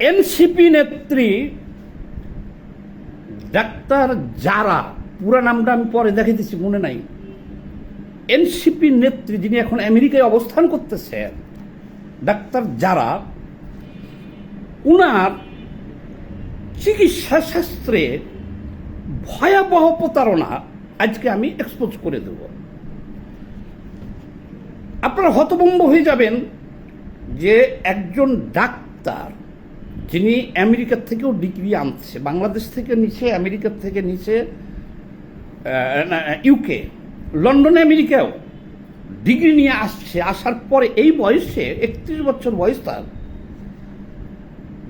NCP নেত্রী doctor যারা, পুরা নামটা আমি পরে দেখে দিচ্ছি, মনে নাই, এনসিপি নেত্রী যিনি এখন আমেরিকায় অবস্থান করতেছে, ডাক্তার যারা, উনার চিকিৎসা শাস্ত্রে ভয়াবহ প্রতারণা আজকে আমি এক্সপোজ করে দেব। আপনারা হতভম্ব হয়ে যাবেন যে একজন ডাক্তার যিনি আমেরিকার থেকেও ডিগ্রি আনছে, বাংলাদেশ থেকে নিচে, আমেরিকার থেকে নিচে, ইউকে, লন্ডনে, আমেরিকাও ডিগ্রি নিয়ে আসছে, আসার পরে এই বয়সে 31 বছর বয়স তার,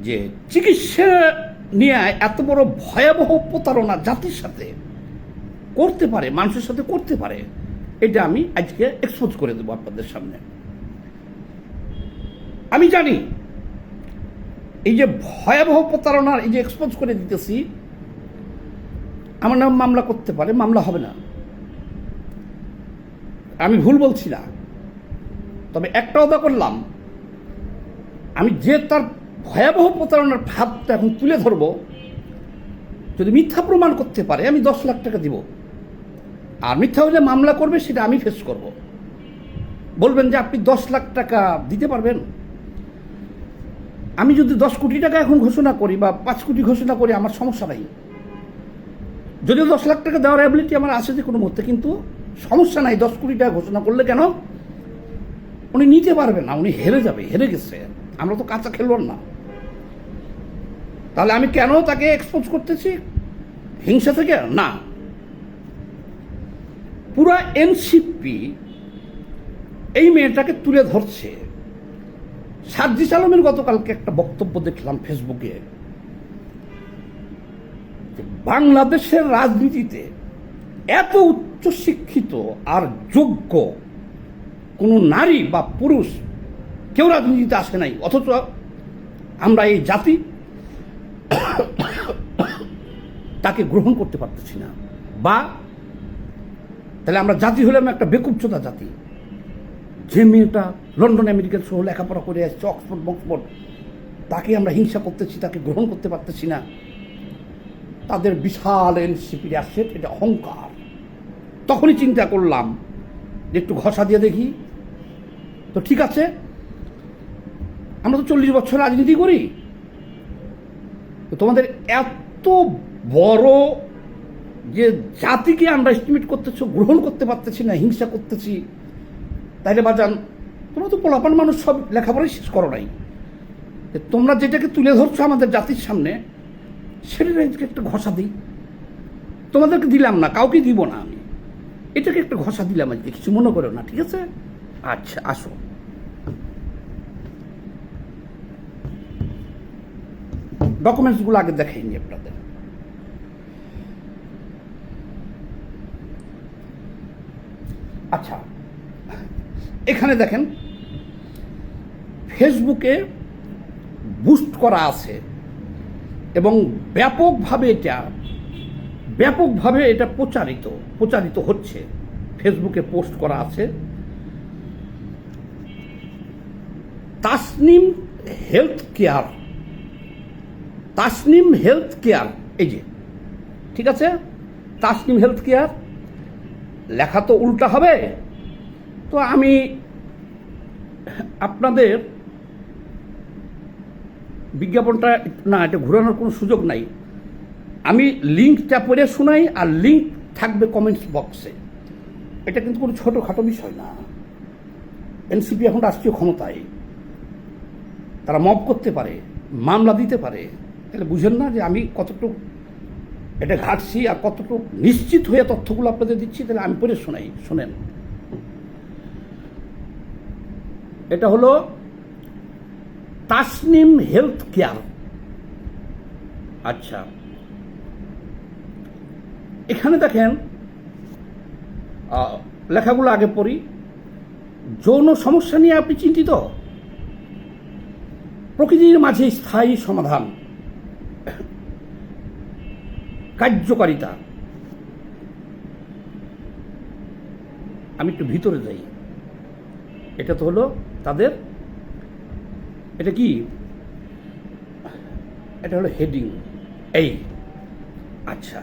যে চিকিৎসা নিয়ে এত বড় ভয়াবহ প্রতারণা জাতির সাথে করতে পারে, মানুষের সাথে করতে পারে, এটা আমি আজকে এক্সপোজ করে দেবো আপনাদের সামনে। আমি জানি এই যে ভয়াবহ প্রতারণার এই যে এক্সপোজ করে দিতেছি, আমার নাম মামলা করতে পারে, মামলা হবে না, আমি ভুল বলছি না। তবে একটা কথা করলাম, আমি যে তার ভয়াবহ প্রতারণার ভাবটা এখন তুলে ধরবো, যদি মিথ্যা প্রমাণ করতে পারে আমি 10 লাখ টাকা দিব, আর মিথ্যা হলে মামলা করবে, সেটা আমি ফেস করব। বলবেন যে আপনি 10 লাখ টাকা দিতে পারবেন? আমি যদি 10 কোটি টাকা এখন ঘোষণা করি বা 5 কোটি ঘোষণা করি, আমার সমস্যা নাই। যদিও 10 লাখ টাকা দেওয়ার অ্যাবিলিটি আমার আছে যে কোনো মুহূর্তে, কিন্তু সমস্যা নাই। 10 কোটি টাকা ঘোষণা করলে কেন? উনি নিতে পারবে না, উনি হেরে যাবে, হেরে গেছে। আমরা তো কাঁচা খেলোয়াড় না। তাহলে আমি কেন তাকে এক্সপোজ করতেছি? হিংসা থেকে না। পুরা এনসিপি এই মেয়েটাকে তুলে ধরছে। সার্জিস আলমের গতকালকে একটা বক্তব্য দেখলাম ফেসবুকে, বাংলাদেশের রাজনীতিতে এত উচ্চশিক্ষিত আর যোগ্য কোনো নারী বা পুরুষ কেউ রাজনীতিতে আসে নাই, অথচ আমরা এই জাতি তাকে গ্রহণ করতে পারতেছি না। বা তাহলে আমরা জাতি হলাম একটা বেকুবচোদা জাতি। যে মেয়েটা লন্ডন আমেরিকান সহ লেখাপড়া করে আসছে, অক্সফোর্ড বক্সফোর্ড, তাকে আমরা হিংসা করতেছি, তাকে গ্রহণ করতে পারতেছি না। তাদের বিশাল এনসিপির অ্যাসেট, এটা অহংকার। তখনই চিন্তা করলাম যে একটু ঘষা দিয়ে দেখি। তো ঠিক আছে, আমরা তো 40 বছর রাজনীতি করি, তো তোমাদের এত বড় যে জাতিকে আমরা এস্টিমেট করতেছো, গ্রহণ করতে পারতেছি না, হিংসা করতেছি, তাইলে বাজান তোমরা তো পোলাপান মানুষ, সব লেখাপড়াই শেষ করো নাই। তোমরা যেটাকে তুলে ধরছো আমাদের জাতির সামনে, সেটাকে একটা ঘষা দিই। তোমাদেরকে দিলাম না, কাউকে দিব না, আমি এটাকে একটা ঘষা দিলাম আজকে, কিছু মনে করো না, ঠিক আছে? আচ্ছা, আসো। ডকুমেন্টসগুলো আগে দেখাইনি আপনাদের। আচ্ছা, এখানে দেখেন ফেসবুকে বুস্ট করা আছে এবং ব্যাপকভাবে এটা প্রচারিত হচ্ছে। ফেসবুকে পোস্ট করা আছে, তাসনিম হেলথ কেয়ার, এই যে, ঠিক আছে, তাসনিম হেলথ কেয়ার, লেখা তো উল্টা হবে। তো আমি আপনাদের বিজ্ঞাপনটা, না, এটা ঘোরানোর কোনো সুযোগ নাই, আমি লিঙ্কটা পড়ে শোনাই, আর লিঙ্ক থাকবে কমেন্টস বক্সে। এটা কিন্তু কোনো ছোটোখাটো বিষয় না। এনসিপি এখন রাষ্ট্রীয় ক্ষমতায়, তারা মব করতে পারে, মামলা দিতে পারে। তাহলে বুঝেন না যে আমি কতটুকু এটা ঘাটছি আর কতটুকু নিশ্চিত হয়ে তথ্যগুলো আপনাদের দিচ্ছি। তাহলে আমি পড়ে শোনাই, শোনেন। এটা হলো তাসনিম হেলথ কেয়ার। আচ্ছা, এখানে দেখেন লেখাগুলো আগে পড়ি। যৌন সমস্যা নিয়ে আপনি চিন্তিত? প্রকৃতির মাঝে স্থায়ী সমাধান, কার্যকারিতা। আমি একটু ভিতরে যাই। এটা তো হলো তাদের, এটা কি এটা হলো হেডিং। এই আচ্ছা,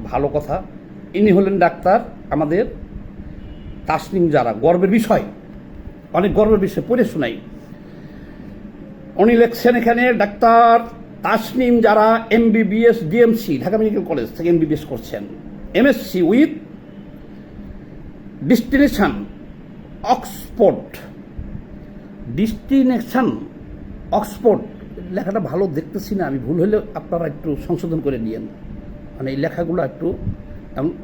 ভালো কথা। ইনি হলেন ডাক্তার আমাদের তাসনিম জারা। গর্বের বিষয়, অনেক গর্বের বিষয়, পড়ে শোনাই। উনি লিখছেন এখানে, ডাক্তার তাসনিম জারা MBBS DMC Dhaka medical college থেকে MBBS করছেন, MSc with destination Oxford. Destination Oxford লেখাটা ভালো দেখতেছি না আমি, ভুল হলে আপনারা একটু সংশোধন করে নিয়েন, মানে এই লেখাগুলো একটু।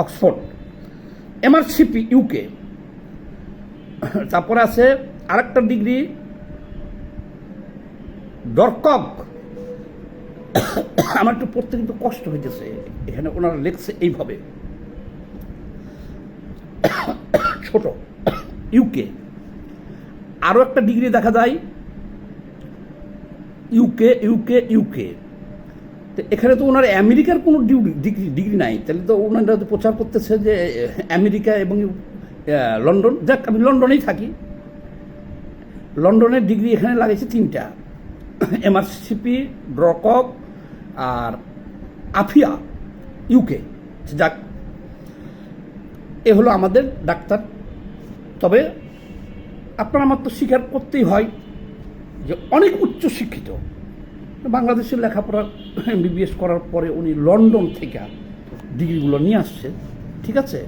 Oxford, MRCP UK। তারপরে আছে আরেকটা ডিগ্রি ডরকক। আমার একটু পড়তে কিন্তু কষ্ট হইতেছে, এখানে ওনারা লেখছে এইভাবে ছোট, UK। আরও একটা ডিগ্রি দেখা যায় UK। তো এখানে তো ওনার আমেরিকার কোনো ডিগ্রি নাই, তাহলে তো ওনারা প্রচার করতেছে যে আমেরিকা এবং লন্ডন। যাক, আমি লন্ডনেই থাকি, লন্ডনের ডিগ্রি এখানে লাগাইছে 3টা, MRCP, ড্রকক আর আফিয়া UK। যাক, এ হলো আমাদের ডাক্তার। তবে আপনার আমার তো স্বীকার করতেই হয় যে অনেক উচ্চ শিক্ষিত। বাংলাদেশের লেখাপড়া MBBS করার পরে উনি লন্ডন থেকে ডিগ্রিগুলো নিয়ে আসছে, ঠিক আছে।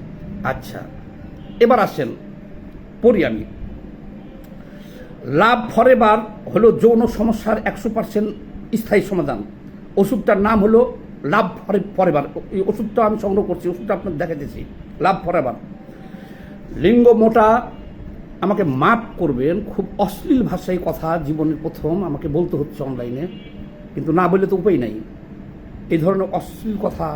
আচ্ছা, এবার আসেন পড়ি আমি। লাভ ফরএভার হলো যৌন সমস্যার 100% স্থায়ী সমাধান। ওষুধটার নাম হলো লাভ ফরএভার। এই ওষুধটা আমি সংগ্রহ করছি, ওষুধটা আপনার দেখাতেছি, লাভ ফরএভার। লিঙ্গ মোটা, আমাকে মাফ করবেন, খুব অশ্লীল ভাষায় কথা জীবনের প্রথম আমাকে বলতে হচ্ছে অনলাইনে, কিন্তু না বললে তো উপায় নাই। এই ধরনের অশ্লীল কথা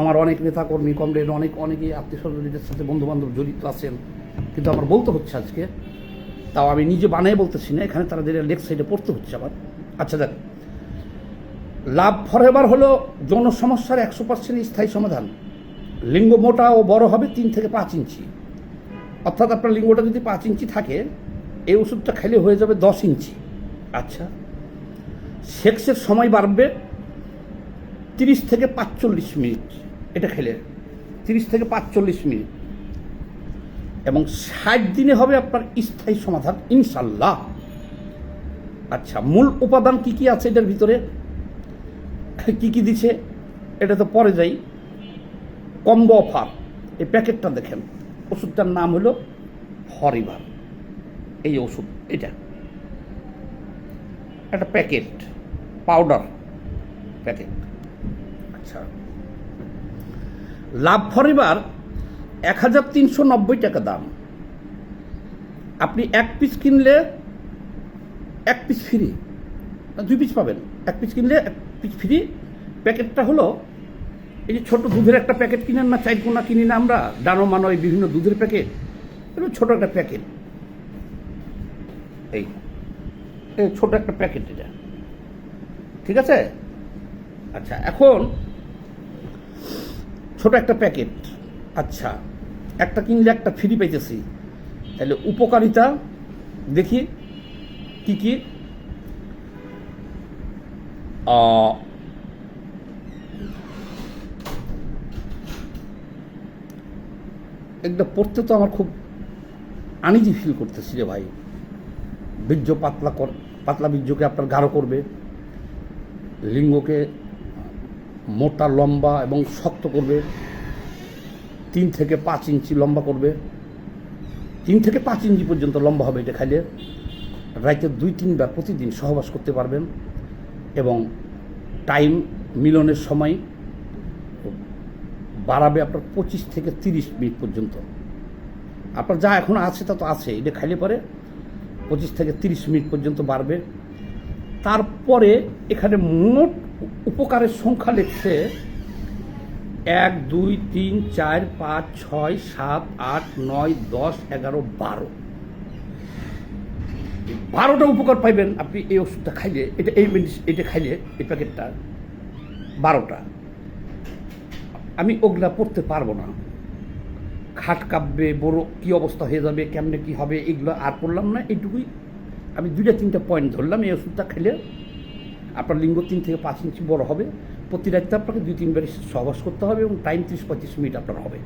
আমার অনেক নেতাকর্মী, কমরেড, অনেকেই আত্মীয় স্বজনদের সাথে বন্ধুবান্ধব জড়িত আছেন, কিন্তু আমার বলতে হচ্ছে আজকে। তাও আমি নিজে বানায় বলতেছি না, এখানে তারা যেটা লেখ সাইডে পড়তে হচ্ছে আবার। আচ্ছা দেখ, লাভ ফরএভার হলো যৌন সমস্যার 100% স্থায়ী সমাধান। লিঙ্গ মোটা ও বড় হবে 3 থেকে 5 ইঞ্চি। অর্থাৎ আপনার লিঙ্গটা যদি 5 ইঞ্চি থাকে, এই ওষুধটা খেলে হয়ে যাবে 10 ইঞ্চি। আচ্ছা, সেক্সের সময় বাড়বে 30 থেকে 45 মিনিট, এটা খেলে 30 থেকে 45 মিনিট, এবং 60 দিনে হবে আপনার স্থায়ী সমাধান ইনশাল্লাহ। আচ্ছা, মূল উপাদান কি কি আছে এটার ভিতরে, কি কি দিছে এটা তো পরে যাই। কম্বো অফার, এই প্যাকেটটা দেখেন, ওষুধটার নাম হলো ফরএভার। এই ওষুধ, এটা একটা প্যাকেট, পাউডার প্যাকেট। আচ্ছা, লাভ ফরএভার 1390 টাকা দাম। আপনি 1 পিস কিনলে 1 পিস ফ্রি, 2 পিস পাবেন। 1 পিস কিনলে 1 পিস ফ্রি। প্যাকেটটা হলো এই যে ছোট দুধের একটা প্যাকেট কিনেন না, 4 কোনা কিনি না আমরা, ডানো মানো এই বিভিন্ন দুধের প্যাকেট, এগুলো ছোট একটা প্যাকেট। এই ছোট একটা প্যাকেট এটা, ঠিক আছে। আচ্ছা, এখন ছোট একটা প্যাকেট, আচ্ছা, একটা কিনলে একটা ফ্রি পাইতেছি, তাহলে উপকারিতা দেখি কি কি। একটা পড়তে তো আমার খুব আনইজি ফিল করতেছি রে ভাই। বীর্য পাতলা বীর্যকে আপনার গাঢ় করবে, লিঙ্গকে মোটা, লম্বা এবং শক্ত করবে, 3 থেকে 5 ইঞ্চি লম্বা করবে, 3 থেকে 5 ইঞ্চি পর্যন্ত লম্বা হবে এটা খাইলে। রাইতে 2-3 বার প্রতিদিন সহবাস করতে পারবেন, এবং টাইম মিলনের সময় বাড়াবে আপনার 25 থেকে 30 মিনিট পর্যন্ত। আপনার যা এখন আছে তা তো আছে, এটা খাইলে পরে 25 থেকে 30 মিনিট পর্যন্ত বাড়বে। তারপরে এখানে মোট উপকারের সংখ্যা লিখছে 1, 2, 3, 4, 5, 6, 7, 8, 9, 10, 11, 12। 12টা উপকার পাইবেন আপনি এই ওষুধটা খাইলে। এটা খাইলে, এই প্যাকেটটা 12টা। আমি ওগুলা পড়তে পারবো না, খাট কাঁপবে, বড় কী অবস্থা হয়ে যাবে, কেমনে কি হবে, এগুলো আর পড়লাম না। এইটুকুই আমি 2-3টা পয়েন্ট ধরলাম। এই ওষুধটা খেলে আপনার লিঙ্গ 3 থেকে 5 ইঞ্চি বড় হবে। প্রতি রাতে আপনাকে 2-3 বার সহবাস করতে হবে এবং টাইম 30-35 মিনিট আপনার হবে।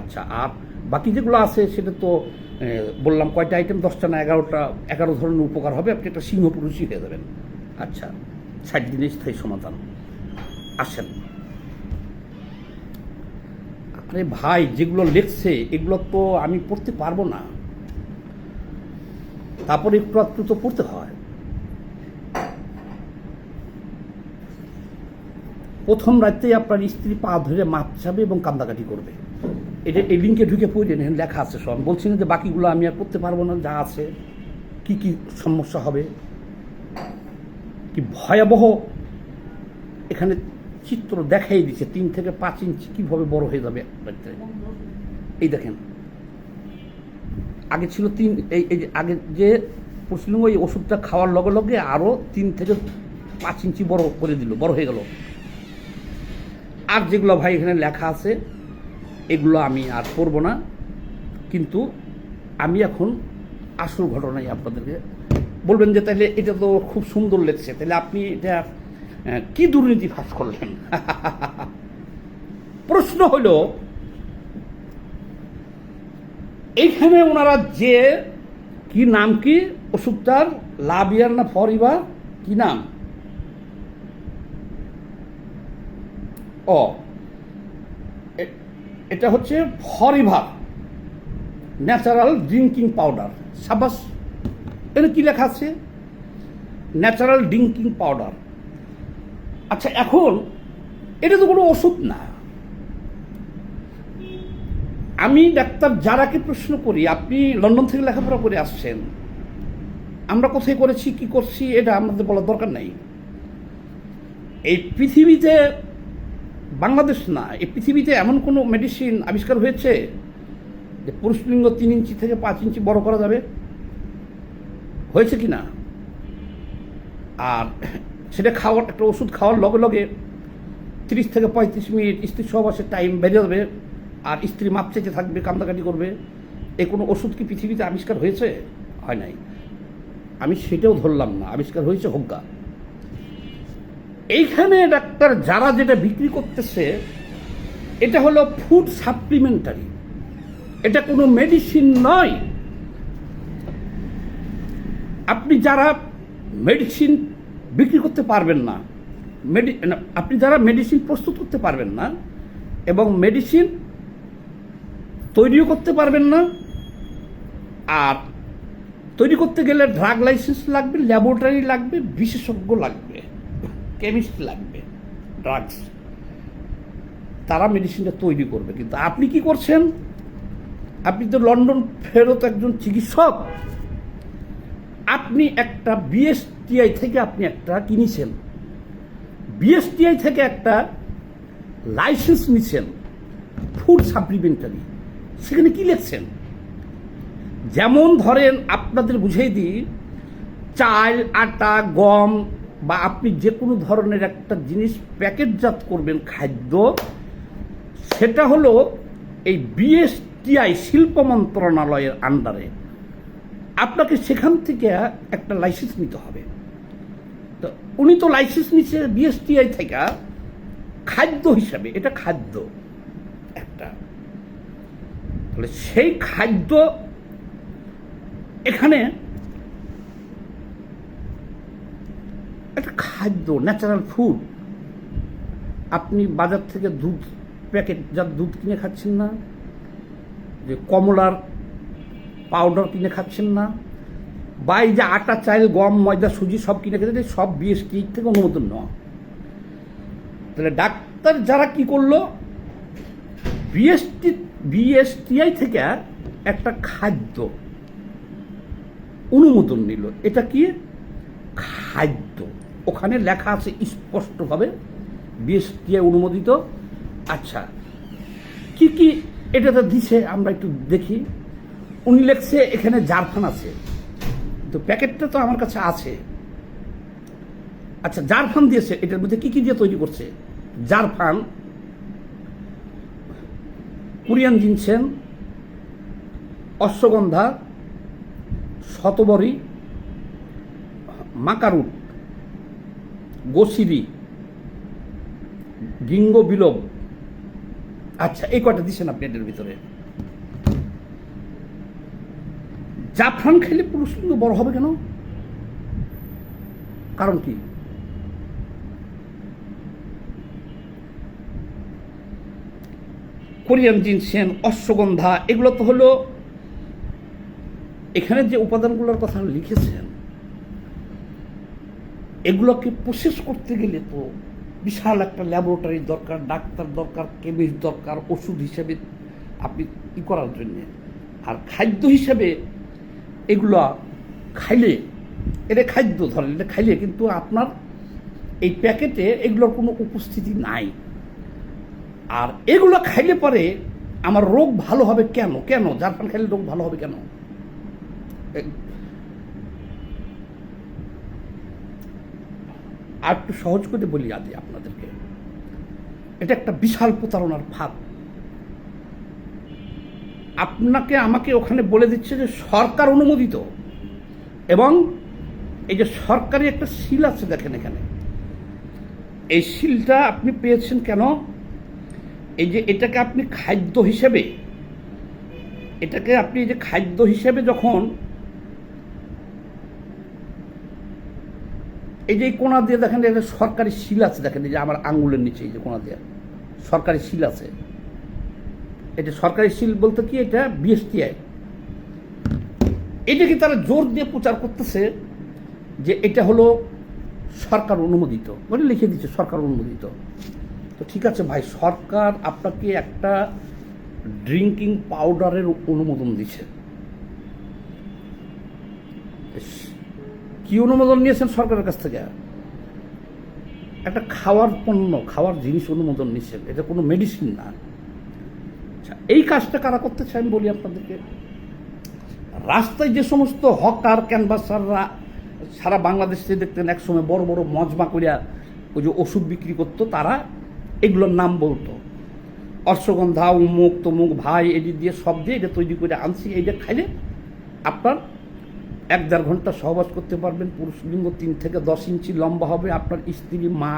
আচ্ছা, আর বাকি যেগুলো আছে সেটা তো বললাম কয়টা আইটেম, 10টা না 11টা, 11 ধরনের উপকার হবে, আপনি একটা সিংহ পুরুষই হয়ে যাবেন। আচ্ছা, 60 দিনের স্থায়ী সমাধান। আসেন, আরে ভাই যেগুলো লেখছে এগুলো তো আমি পড়তে পারবো না, তারপরে একটু একটু তো পড়তে হয়। প্রথম রাতেই আপনার স্ত্রী পা ধরে মাপ চাবে এবং কান্দাকাটি করবে। এটা এই লিঙ্কে ঢুকে পড়ে নেন, লেখা আছে সব। বলছি না যে বাকিগুলো আমি আর করতে পারবো না, যা আছে কি কি সমস্যা হবে, কি ভয়াবহ এখানে চিত্র দেখাই দিচ্ছে। 3 থেকে 5 ইঞ্চি কীভাবে বড় হয়ে যাবে। এই দেখেন, আগে ছিল 3, এই আগে যে পুরুষলিঙ্গ এই ওষুধটা খাওয়ার লগে লগে আরও 3 থেকে 5 ইঞ্চি বড় করে দিল, বড় হয়ে গেল। আর যেগুলো ভাই এখানে লেখা আছে এগুলো আমি আর পড়ব না, কিন্তু আমি এখন আসল ঘটনাই আপনাদেরকে বলবেন যে তাহলে এটা তো খুব সুন্দর লেগছে, তাহলে আপনি এটা কি দুর্নীতি ফাঁস করলেন? প্রশ্ন হলো, এইখানে ওনারা যে কি নাম, কি ওষুধটার, লাভিয়ার না ফরিবার, কি নাম? এটা হচ্ছে ফরিভার ন্যাচারাল ড্রিঙ্কিং পাউডার। সাবাস, এটা কি লেখা আছে? Natural drinking powder. আচ্ছা, এখন এটা তো কোনো ওষুধ না। আমি ডাক্তার যারাকে প্রশ্ন করি, আপনি লন্ডন থেকে লেখাপড়া করে আসছেন, আমরা কোথায় করেছি কি করছি এটা আমাদের বলার দরকার নাই। এই পৃথিবীতে, বাংলাদেশ না, এই পৃথিবীতে এমন কোনো মেডিসিন আবিষ্কার হয়েছে যে পুরুষলিঙ্গ 3 ইঞ্চি থেকে 5 ইঞ্চি বড় করা যাবে? হয়েছে কি না? আর সেটা খাওয়ার, একটা ওষুধ খাওয়ার লগে লগে 30 থেকে 35 মিনিট স্ত্রী সহবাসের টাইম বেড়ে যাবে, আর স্ত্রী মাপ চেতে থাকবে, কান্দাকাটি করবে। এই কোনো ওষুধ কি পৃথিবীতে আবিষ্কার হয়েছে? হয় নাই। আমি সেটাও ধরলাম না, আবিষ্কার হয়েছে হোগা। এইখানে ডাক্তার যারা যেটা বিক্রি করতেছে এটা হলো ফুড সাপ্লিমেন্টারি, এটা কোনো মেডিসিন নয়। আপনি যারা মেডিসিন বিক্রি করতে পারবেন না, আপনি যারা মেডিসিন প্রস্তুত করতে পারবেন না এবং মেডিসিন তৈরিও করতে পারবেন না, আর তৈরি করতে গেলে ড্রাগ লাইসেন্স লাগবে, ল্যাবরেটরি লাগবে, বিশেষজ্ঞ লাগবে, কেমিস্ট লাগবে, ড্রাগস, তারা মেডিসিনটা তৈরি করবে। কিন্তু আপনি কি করছেন? আপনি তো লন্ডন ফেরত একজন চিকিৎসক, আপনি একটা বিএসটিআই থেকে আপনি একটা কিনেছেন, বিএসটিআই থেকে একটা লাইসেন্স নিছেন ফুড সাপ্লিমেন্টারি। সেখানে কি লিখছেন? যেমন ধরেন আপনাদের বুঝিয়ে দিই, চাল, আটা, গম বা আপনি যে কোনো ধরনের একটা জিনিস প্যাকেটজাত করবেন খাদ্য, সেটা হলো এই বিএসটিআই শিল্প মন্ত্রণালয়ের আন্ডারে। আপনাকে সেখান থেকে একটা লাইসেন্স নিতে হবে। তো উনি তো লাইসেন্স নিচ্ছে বিএসটিআই থেকে খাদ্য হিসাবে, এটা খাদ্য একটা, তাহলে সেই খাদ্য এখানে একটা খাদ্য, ন্যাচারাল ফুড। আপনি বাজার থেকে দুধ, প্যাকেট যার দুধ কিনে খাচ্ছেন না, যে কমলার পাউডার কিনে খাচ্ছেন না, বা এই যে আটা, চাল, গম, ময়দা, সুজি সব কিনে খেতে, সব বিএসটিআই থেকে অনুমোদন নেওয়া। তাহলে ডাক্তার যারা কি করলো, বিএসটিআই থেকে একটা খাদ্য অনুমোদন নিল। এটা কি খাদ্য? ওখানে লেখা আছে স্পষ্টভাবে বিএসটিআই অনুমোদিত। আচ্ছা, কি কি এটাতে দিছে আমরা একটু দেখি। উনি লেখছে এখানে জারফান আছে, তো প্যাকেটটা তো আমার কাছে আছে। আচ্ছা, জারফান দিয়েছে, এটার মধ্যে কি কি দিয়ে তৈরি করছে? জারফান, কোরিয়ান জিনসেন, অশ্বগন্ধা, শতবরী, মাকারুট, গোসিরি, গিঙ্গ বিলোপ, আচ্ছা এই কয়টা দিচ্ছেন আপনি এটার ভিতরে। জাফরান খেলে পুরুষ লিঙ্গ বড় হবে কেন? কারণ কি? কোরিয়ান জিনসেন, অশ্বগন্ধা, এগুলো তো হলো এখানে যে উপাদানগুলোর কথা লিখেছেন, এগুলোকে প্রসেস করতে গেলে তো বিশাল একটা ল্যাবরেটরি দরকার, ডাক্তার দরকার, কেমিস্ট দরকার, ওষুধ হিসেবে আপনি ই করার জন্যে। আর খাদ্য হিসেবে এগুলো খাইলে, এটা খাদ্য ধরেন, এটা খাইলে কিন্তু আপনার এই প্যাকেটে এগুলোর কোনো উপস্থিতি নাই। আর এগুলো খাইলে পরে আমার রোগ ভালো হবে কেন? কেন জাফরান খাইলে রোগ ভালো হবে কেন? আর একটু সহজ করে বলি আজ আপনাদেরকে, এটা একটা বিশাল প্রতারণার ফাঁদ। আপনাকে আমাকে ওখানে বলে দিচ্ছে যে সরকার অনুমোদিত, এবং এই যে সরকারি একটা সিল আছে দেখেন এখানে, এই সিলটা আপনি পেয়েছেন কেন? এই যে এটাকে আপনি খাদ্য হিসেবে, এটাকে আপনি যে খাদ্য হিসেবে যখন এই যে কোনা দিয়ে দেখেন, এটা সরকারি সিল আছে দেখেন, এই যে আমার আঙ্গুলের নিচে এই যে কোনা দিয়ে সরকারি সিল আছে। এটা সরকারি সিল বলতে কি, এটা বিএসটিআই। এটাকে তারা জোর দিয়ে প্রচার করতেছে যে এটা হলো সরকার অনুমোদিত, বলে লিখে দিচ্ছে সরকার অনুমোদিত। তো ঠিক আছে ভাই, সরকার আপনাকে একটা ড্রিঙ্কিং পাউডারের অনুমোদন দিচ্ছে। কি অনুমোদন নিয়েছেন সরকারের কাছ থেকে? একটা খাওয়ার পণ্য, খাওয়ার জিনিস অনুমোদন নিচ্ছেন, এটা কোনো মেডিসিন না। আচ্ছা, এই কাজটা কারা করতেছে আমি বলি আপনাদেরকে। রাস্তায় যে সমস্ত হকার ক্যানভাসাররা সারা বাংলাদেশে দেখতেন একসময় বড় বড় মজমা করিয়া ওই যে ওষুধ বিক্রি করতো, তারা এগুলোর নাম বলতো, অশ্বগন্ধা, উমুক তমুক, ভাই এটি দিয়ে সব দিয়ে এটা তৈরি করে আনছি, এইটা খাইলে আপনার 1-1.5 ঘন্টা সহবাস করতে পারবেন, পুরুষ লিঙ্গ 3 থেকে 10 ইঞ্চি লম্বা হবে, আপনার স্ত্রী মা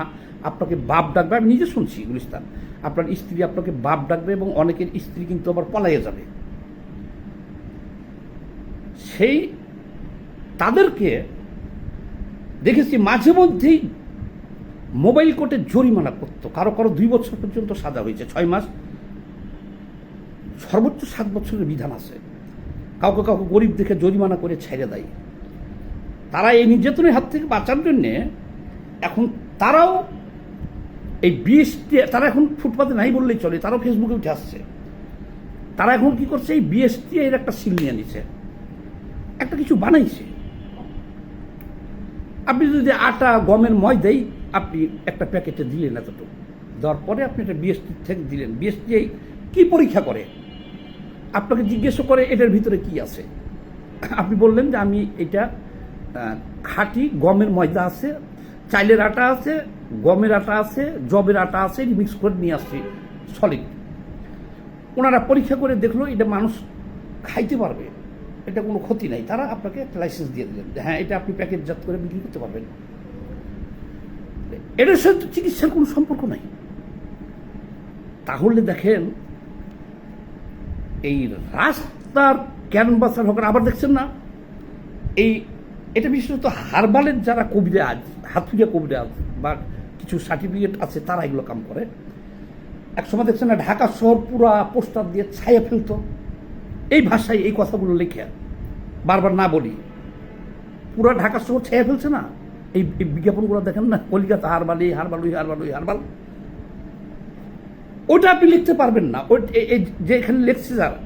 আপনাকে বাপ ডাকবে। আমি নিজে শুনছি গুলিস্তান, আপনার স্ত্রী আপনাকে বাপ ডাকবে, এবং অনেকের স্ত্রী কিন্তু আবার পলাইয়ে যাবে। সেই তাদেরকে দেখেছি মাঝে মধ্যেই মোবাইল কোর্টে জরিমানা করতো, কারো কারো 2 বছর পর্যন্ত সাজা হয়েছে, 6 মাস, সর্বোচ্চ 7 বছরের বিধান আছে। কাউকে কাউকে গরিব দেখে জরিমানা করে ছেড়ে দেয়। তারা এই নির্যাতনের হাত থেকে বাঁচার জন্যে এখন তারাও এই বিএসটি, তারা এখন ফুটপাতে নাই বললেই চলে, তারাও ফেসবুকে উঠে আসছে। তারা এখন কি করছে, এই বিএসটি এর একটা সিল নিয়ে নিছে, একটা কিছু বানাইছে। আপনি যদি আটা গমের ময়দাই আপনি একটা প্যাকেটে দিলেন, এতটুকু দেওয়ার পরে আপনি এটা বিএসটি থেকে দিলেন, বিএসটি কি পরীক্ষা করে? আপনাকে জিজ্ঞেস করে এটার ভিতরে কি আছে। আপনি বললেন যে আমি এটা খাঁটি গমের ময়দা আছে, চাইলের আটা আছে, গমের আটা আছে, জবের আটা আছে, মিক্স করে নিয়ে আসছি সলিড। ওনারা পরীক্ষা করে দেখলো এটা মানুষ খাইতে পারবে, এটা কোনো ক্ষতি নাই, তারা আপনাকে একটা লাইসেন্স দিয়ে দিলেন, হ্যাঁ এটা আপনি প্যাকেটজাত করে বিক্রি করতে পারবেন। এটার সাথে চিকিৎসার কোনো সম্পর্ক নাই। তাহলে দেখেন এই রাস্তার ক্যানভাসার হকার, আবার দেখছেন না এই, এটা বিশেষত হারবালের যারা কবিরাজ, হাতুড়িয়া কবিরাজ বা কিছু সার্টিফিকেট আছে, তারা এগুলো কাম করে। একসময় দেখছেন না ঢাকা শহর পুরা পোস্টার দিয়ে ছায়া ফেলতো, এই ভাষায় এই কথাগুলো লিখে, বারবার না বলি, পুরা ঢাকা শহর ছায়া ফেলছে না, এই বিজ্ঞাপনগুলো দেখেন না, কলিকাতা হারবাল, এই হারবাল, ওই হারবাল, ওই হারবাল। ওটা আপনি লিখতে পারবেন না, ওই যে এখানে লেখছে যারা,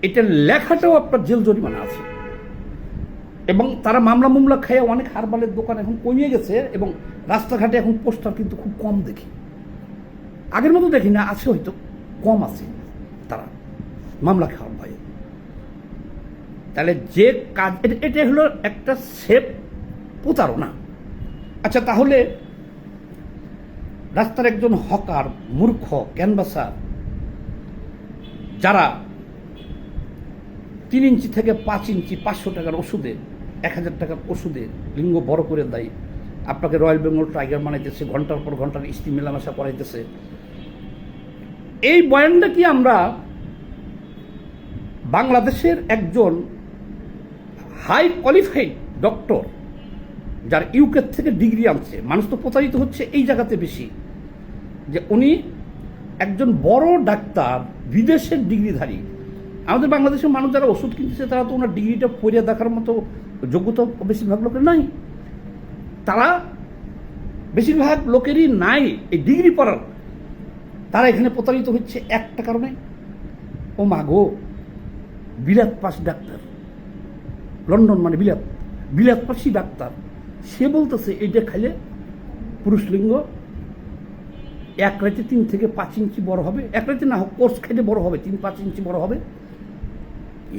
এটা লেখাটাও আপনার জেল জরিমানা আছে। এবং তারা মামলা খাইয়ে অনেক হারবালের দোকান এখন কমিয়ে গেছে, এবং রাস্তাঘাটে এখন পোস্টার কিন্তু খুব কম দেখি, আগের মতো দেখি না, আছে হয়তো কম আছে, তারা মামলা খাওয়ার ভয়ে। তাহলে যে কাজ, এটা হলো একটা সেফ প্রতারণা। আচ্ছা, তাহলে রাস্তার একজন হকার, মূর্খ ক্যানভাসার, যারা 3 ইঞ্চি থেকে 5 ইঞ্চি 500 টাকার ওষুধে, 1000 টাকার ওষুধে লিঙ্গ বড় করে দেয়, আপনাকে রয়্যাল বেঙ্গল টাইগার বানাইতেছে, ঘন্টার পর ঘন্টার স্ত্রী মেলামেশা করাইতেছে। এই বয়ানটা কি আমরা বাংলাদেশের একজন হাই কোয়ালিফাইড ডক্টর, যার ইউকে থেকে ডিগ্রি আনছে, মানুষ তো প্রতারিত হচ্ছে এই জায়গাতে বেশি, যে উনি একজন বড় ডাক্তার, বিদেশের ডিগ্রিধারী। আমাদের বাংলাদেশের মানুষ যারা ওষুধ কিনতেছে তারা তো ওনার ডিগ্রিটা পড়ে দেখার মতো যোগ্যতা বেশিরভাগ লোকের নাই। তারা বেশিরভাগ লোকেরই নাই এই ডিগ্রি পড়ার। তারা এখানে প্রতারিত হচ্ছে একটা কারণে, ও মাগো বিলাত পাস ডাক্তার, লন্ডন মানে বিলাত পাসি ডাক্তার, সে বলতেছে এইটা খাইলে পুরুষ লিঙ্গ 1 রাতে 3 থেকে 5 ইঞ্চি বড় হবে, 1 রাতে না হোক কোর্স খাইলে বড় হবে, 3-5 ইঞ্চি বড় হবে,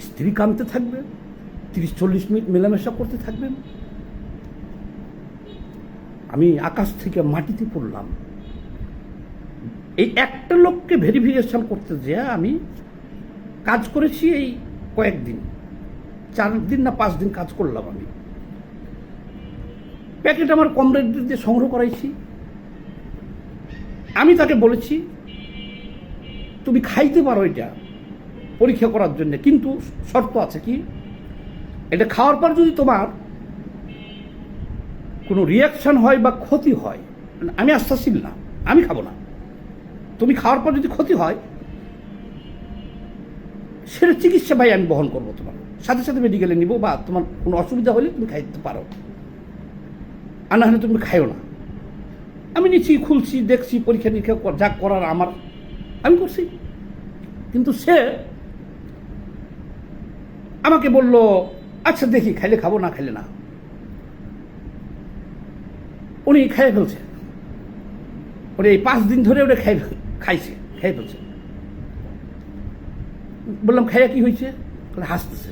স্ত্রী কাঁদতে থাকবে, 30-40 মিনিট মেলামেশা করতে থাকবেন। আমি আকাশ থেকে মাটিতে পড়লাম। এই একটা লোককে ভেরিফিকেশন করতে যেয়ে আমি কাজ করেছি এই কয়েকদিন, 4 দিন না 5 দিন কাজ করলাম। আমি প্যাকেট আমার কমরেডদের দিয়ে সংগ্রহ করাইছি। আমি তাকে বলেছি তুমি খাইতে পারো এটা পরীক্ষা করার জন্য, কিন্তু শর্ত আছে কি, এটা খাওয়ার পর যদি তোমার কোনো রিয়াকশন হয় বা ক্ষতি হয়, আমি আস্থাশীল না, আমি খাবো না, তুমি খাওয়ার পর যদি ক্ষতি হয় সেটা চিকিৎসা ভাই আমি বহন করবো, তোমার সাথে সাথে মেডিকেলে নিব, বা তোমার কোনো অসুবিধা হলে তুমি খাইতে পারো, আর না হলে তুমি খাইও না। আমি নিচ্ছি, খুলছি, দেখছি, পরীক্ষা নিরীক্ষা যা করার আমার আমি করছি। কিন্তু সে আমাকে বলল আচ্ছা দেখি খাইলে খাবো, না খাইলে না। উনি খাইয়ে ফেলছে, উনি এই 5 দিন ধরে ওটা খাইয়ে ফেলছে। বললাম খাইয়া কি হয়েছে? হাসতেছে।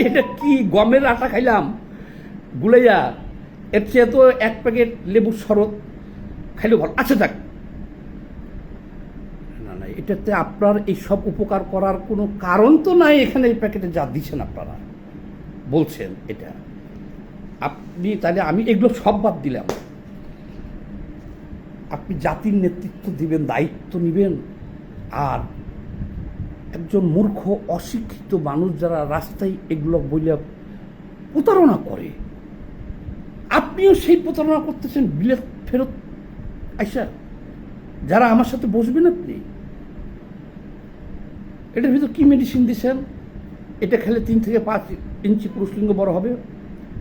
এটা কি গমের আটা খাইলাম গুলাইয়া, এর চেয়ে তো 1 প্যাকেট লেবুর শরবত খাইলেও ভালো। আচ্ছা যাক, না না, এটাতে আপনার এই সব উপকার করার কোনো কারণ তো নাই। এখানে এই প্যাকেটে যা দিচ্ছেন আপনারা বলছেন এটা আপনি, তাহলে আমি এগুলো সব বাদ দিলাম। আপনি জাতির নেতৃত্ব দিবেন, দায়িত্ব নেবেন, আর একজন মূর্খ অশিক্ষিত মানুষ যারা রাস্তায় এগুলো বইলে প্রতারণা করে, আপনিও সেই প্রতারণা করতেছেন বিলেত ফেরত আইসা। যারা আমার সাথে বসবেন, আপনি এটার ভিতর কি মেডিসিন দিচ্ছেন? এটা খেলে 3 থেকে 5 ইঞ্চি পুরুষলিঙ্গ বড় হবে,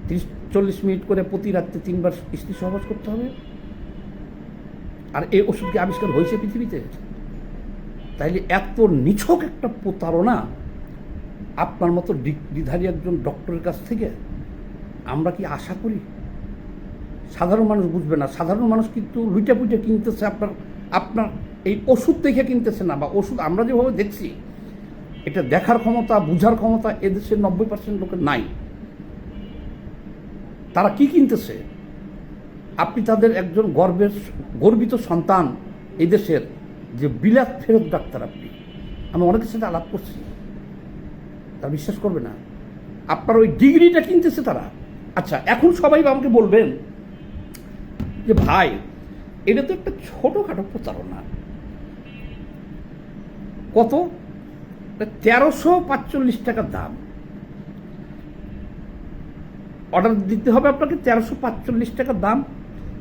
30-40 মিনিট করে প্রতি রাত্রে 3 বার স্ত্রী সহবাস করতে হবে। আর এই ওষুধ কি আবিষ্কার হয়েছে পৃথিবীতে? তাইলে এত নিছক একটা প্রতারণা আপনার মতো ডিগ্রিধারী একজন ডক্টরের কাছ থেকে আমরা কি আশা করি? সাধারণ মানুষ বুঝবে না। সাধারণ মানুষ কিন্তু লুইটা পুইটা কিনতেছে, আপনার এই ওষুধ দেখে কিনতেছে না, বা ওষুধ আমরা যেভাবে দেখছি এটা দেখার ক্ষমতা, বুঝার ক্ষমতা এদেশের 90% লোকের নাই। তারা কি কিনতেছে? আপনি তাদের একজন গর্বিত সন্তান এই দেশের, যে বিলাত ফেরত ডাক্তার। আমি অনেকের সাথে আলাপ করছি, তারা বিশ্বাস করবে না আপনার ওই ডিগ্রিটা কিনতেছে তারা। আচ্ছা, এখন সবাই আমাকে বলবেন যে ভাই এটা তো একটা ছোটোখাটো প্রতারণা। কত? 1345 টাকা দাম। অর্ডার দিতে হবে আপনাকে, 1345 টাকা দাম।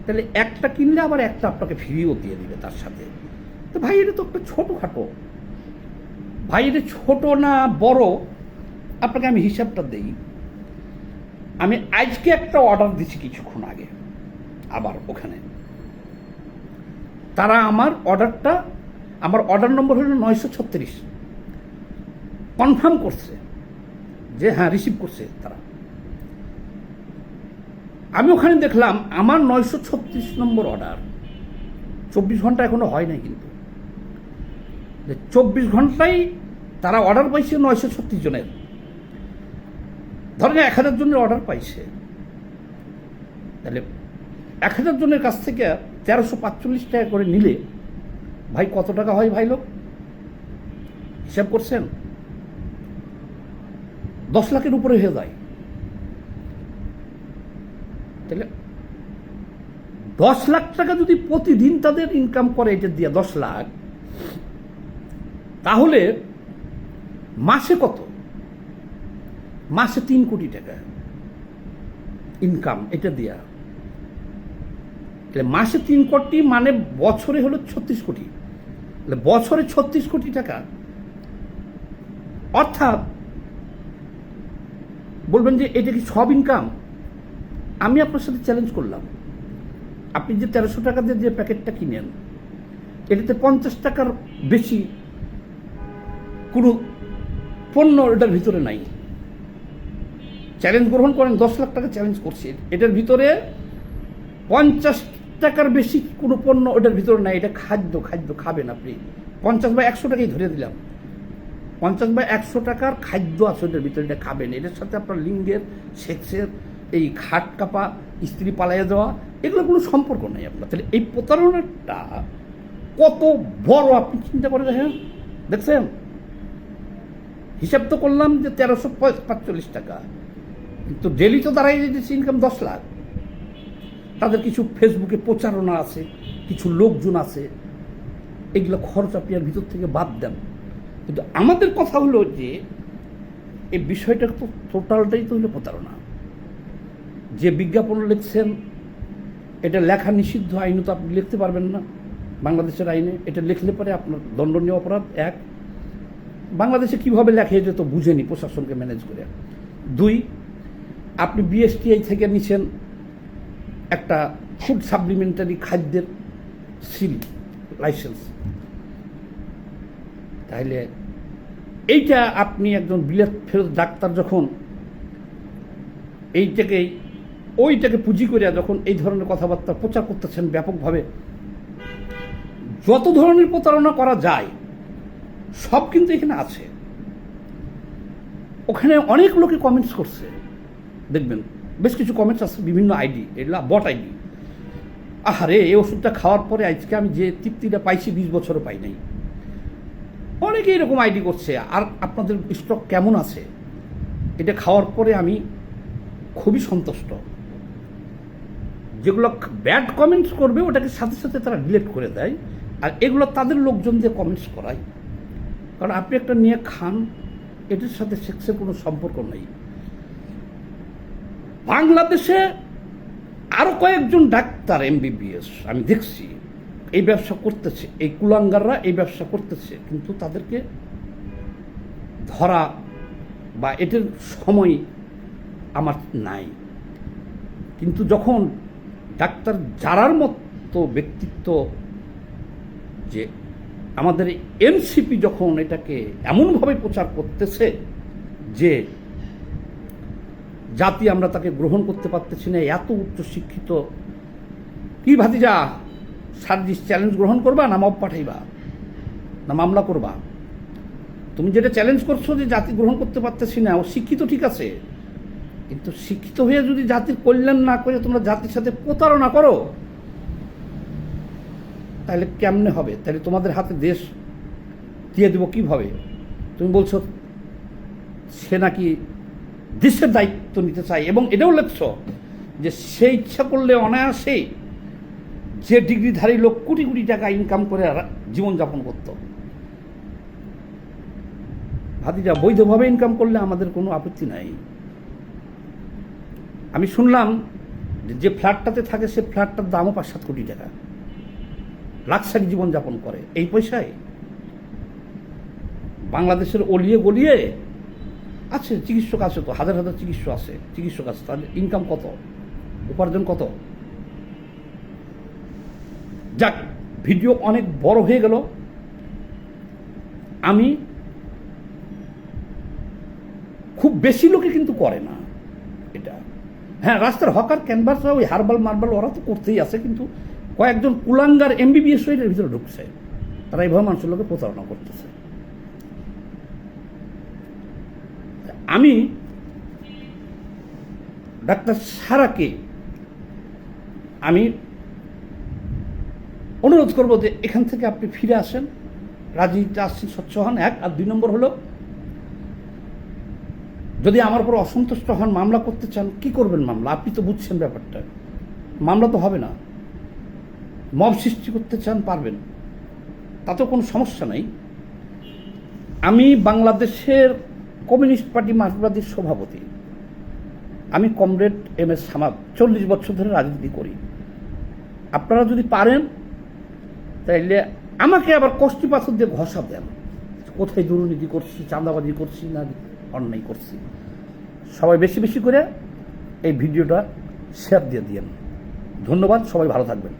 তাহলে একটা কিনলে আবার একটা আপনাকে ফ্রিও দিয়ে দিবে তার সাথে। তো ভাই এটা তো একটা ছোটোখাটো, ভাই এটা ছোট না বড়? আপনাকে আমি হিসাবটা দিই। আমি আজকে একটা অর্ডার দিচ্ছি কিছুক্ষণ আগে, আবার ওখানে তারা আমার অর্ডার নম্বর হলো 936, কনফার্ম করছে যে হ্যাঁ রিসিভ করছে তারা। আমি ওখানে দেখলাম আমার 936 নম্বর অর্ডার, 24 ঘন্টা এখনো হয় নাই, কিন্তু 24 ঘন্টায় তারা অর্ডার পাইছে 936 জনের। ধরেন 1000 জনের অর্ডার পাইছে, তাহলে 1000 জনের কাছ থেকে 1345 টাকা করে নিলে ভাই কত টাকা হয় ভাই লোক? হিসাব করছেন? 10 লাখের উপরে হয়ে যায়। তাহলে 10 লাখ টাকা যদি প্রতিদিন তাদের ইনকাম করে এটা দিয়ে 10 লাখ, তাহলে মাসে কত? মাসে 3 কোটি টাকা ইনকাম এটা দিয়া। তাহলে মাসে 3 কোটি মানে বছরে হলো 36 কোটি। তাহলে বছরে 36 কোটি টাকা, অর্থাৎ বলবেন যে এটা কি সব ইনকাম? আমি আপনার সাথে চ্যালেঞ্জ করলাম, আপনি যে 1300 টাকা দিয়ে যে প্যাকেটটা কিনেন, এটাতে 50 টাকার বেশি কোনো পণ্য এটার ভিতরে নাই। চ্যালেঞ্জ গ্রহণ করেন, 10 লাখ টাকা চ্যালেঞ্জ করছি, এটার ভিতরে 50 টাকার বেশি কোনো পণ্য ওটার ভিতরে নাই। এটা খাদ্য খাবেন আপনি। 50 বা 100 টাকাই ধরে দিলাম, 50 বা 100 টাকার খাদ্য আছে ওটার ভিতরে, এটা খাবেন। এটার সাথে আপনার লিঙ্গের, সেক্সের, এই খাট কাপা, স্ত্রী পালাইয়া দেওয়া, এগুলো কোনো সম্পর্ক নেই আপনার। তাহলে এই প্রতারণাটা কত বড় আপনি চিন্তা করে দেখেন, দেখছেন? হিসাব তো করলাম যে 1345 টাকা, কিন্তু ডেলি তো দাঁড়াই যেতেছে ইনকাম 10 লাখ। তাদের কিছু ফেসবুকে প্রচারণা আছে, কিছু লোকজন আছে, এগুলো খরচ আপনি আর ভিতর থেকে বাদ দেন। কিন্তু আমাদের কথা হলো যে এই বিষয়টা তো টোটালটাই তো হলো প্রতারণা। যে বিজ্ঞাপন লিখছেন, এটা লেখা নিষিদ্ধ, আইনে তো আপনি লিখতে পারবেন না বাংলাদেশের আইনে। এটা লিখলে পরে আপনার দণ্ডনীয় অপরাধ। 1, বাংলাদেশে কীভাবে লেখে এটা তো বুঝেনি প্রশাসনকে ম্যানেজ করে। 2, আপনি বিএসটিআই থেকে নিছেন একটা ফুড সাপ্লিমেন্টারি খাদ্যের সিল লাইসেন্স, তাহলে এইটা আপনি একজন বিলেত ফেরত ডাক্তার যখন ওইটাকে পুঁজি করে যখন এই ধরনের কথাবার্তা প্রচার করতেছেন ব্যাপকভাবে, যত ধরনের প্রতারণা করা যায় সব কিন্তু এখানে আছে। ওখানে অনেক লোকে কমেন্টস করছে, দেখবেন বেশ কিছু কমেন্টস আছে, বিভিন্ন আইডি, এগুলা বট আইডি। আহারে, এই ওষুধটা খাওয়ার পরে আজকে আমি যে তৃপ্তিটা পাইছি 20 বছরও পাই নাই। অনেকে এরকম আইডি করছে। আর আপনাদের স্টক কেমন আছে, এটা খাওয়ার পরে আমি খুবই সন্তুষ্ট। যেগুলো ব্যাড কমেন্টস করবে ওটাকে সাথে সাথে তারা ডিলিট করে দেয়, আর এগুলো তাদের লোকজন দিয়ে কমেন্টস করায়। কারণ আপনি একটা নিয়ে খান, এটার সাথে সেক্সের কোনো সম্পর্ক নেই। বাংলাদেশে আরও কয়েকজন ডাক্তার MBBS আমি দেখছি এই ব্যবসা করতেছে, এই কুলাঙ্গাররা এই ব্যবসা করতেছে, কিন্তু তাদেরকে ধরা বা এটার সময় আমার নাই। কিন্তু যখন ডাক্তার যারার মতো ব্যক্তিত্ব, যে আমাদের এনসিপি যখন এটাকে এমনভাবে প্রচার করতেছে যে জাতি আমরা তাকে গ্রহণ করতে পারতেছি না, এত উচ্চ শিক্ষিত, কি ভাতিজা সার্জিস চ্যালেঞ্জ গ্রহণ করবা না মব পাঠাইবা না মামলা করবা? তুমি যেটা চ্যালেঞ্জ করছো যে জাতি গ্রহণ করতে পারতেছি না, ও শিক্ষিত ঠিক আছে, কিন্তু শিক্ষিত হয়ে যদি জাতির কল্যাণ না করে তোমরা জাতির সাথে প্রতারণা করো, তাহলে কেমনে হবে? তাহলে তোমাদের হাতে দেশ দিয়ে দেবো কীভাবে? তুমি বলছো সে নাকি দেশের দায়িত্ব নিতে চায়, এবং এটাও লেখছ যে সে ইচ্ছা করলে অনায়াসেই যে ডিগ্রিধারী লোক কোটি কোটি টাকা ইনকাম করে জীবনযাপন করত। ভাতিজা, বৈধভাবে ইনকাম করলে আমাদের কোনো আপত্তি নাই। আমি শুনলাম যে ফ্ল্যাটটাতে থাকে সে ফ্ল্যাটটার দামও 5-7 কোটি টাকা, লাক্সারি জীবনযাপন করে এই পয়সায়। বাংলাদেশের অলিয়ে গলিয়ে আছে চিকিৎসক, আছে তো হাজার হাজার চিকিৎসক আছে, তাদের ইনকাম কত, উপার্জন কত? যাক, ভিডিও অনেক বড় হয়ে গেল। আমি খুব বেশি লোকে কিন্তু করে না এটা। হ্যাঁ, রাস্তার হকার ক্যানভাস, ওই হার্বাল মার্বাল ওরা তো করতেই আছে, কিন্তু কয়েকজন কুলাঙ্গার MBBS এর ভিতরে ঢুকছে, তারা এইভাবে মানুষের লোকে প্রতারণা করতেছে। আমি ডাক্তার সারাকে আমি অনুরোধ করবো যে এখান থেকে আপনি ফিরে আসেন, রাজনীতিতে আসছেন, স্বচ্ছ হন, 1। আর 2 নম্বর হলো, যদি আমার উপর অসন্তুষ্ট হন, মামলা করতে চান, কি করবেন মামলা? আপনি তো বুঝছেন ব্যাপারটা। মামলা তো হবে না। মব সৃষ্টি করতে চান পারবেন, তাতেও কোনো সমস্যা নাই। আমি বাংলাদেশের কমিউনিস্ট পার্টি মার্ক্সবাদীর সভাপতি, আমি কমরেড এম এস সামাদ, 40 বছর ধরে রাজনীতি করি। আপনারা যদি পারেন তাইলে আমাকে আবার কষ্টি পাথর দিয়ে ঘষা দেন, কোথায় দুর্নীতি করছি, চাঁদাবাজি করছি না অন্যায় করছি। সবাই বেশি বেশি করে এই ভিডিওটা শেয়ার দিয়ে দিয়েন। ধন্যবাদ, সবাই ভালো থাকবেন।